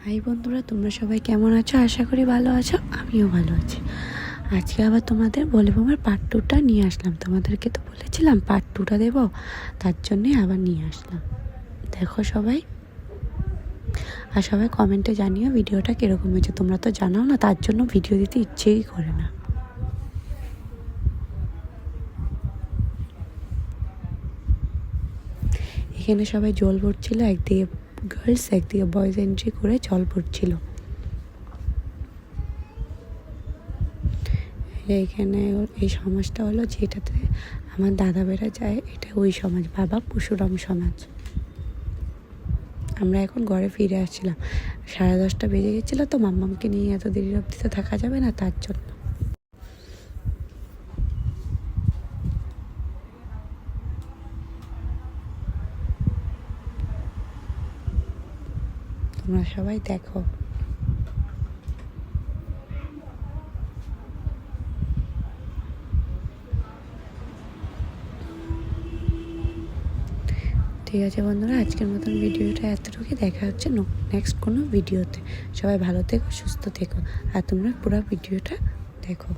High বন্ধুরা, তোমরা সবাই কেমন আছো? আশা করি ভালো আছো। আমিও ভালো আছি। আজকে আবার তোমাদের বলবমের পার্ট 2টা নিয়ে আসলাম। তোমাদেরকে তো বলেছিলাম পার্ট 2টা দেবো, তার জন্যে আবার নিয়ে আসলাম। দেখো সবাই, আর সবাই কমেন্টে জানিও ভিডিওটা কীরকম হয়েছে। তোমরা তো জানাও না, তার জন্য ভিডিও দিতে ইচ্ছেই করে না। এখানে সবাই জল ভরছিল, একদিকে গার্লস একদিকে বয়েজ এন্ট্রি করে জল ভরছিল। এইখানে এই সমাজটা হলো যেটাতে আমার দাদা বেরা যায়, এটা ওই সমাজ, বাবা পরশুরাম সমাজ। আমরা এখন ঘরে ফিরে আসছিলাম, 10:30 বেজে গেছিলো, তো মাম্মামকে নিয়ে এত দেরি অবধি তো থাকা যাবে না, তার জন্য। তোমরা সবাই দেখো। ঠিক আছে বন্ধুরা, আজকের মতন ভিডিওটা এতটুকুই। দেখা হচ্ছে নেক্সট কোনো ভিডিওতে। সবাই ভালো থেকো, সুস্থ থেকো, আর তোমরা পুরো ভিডিওটা দেখো।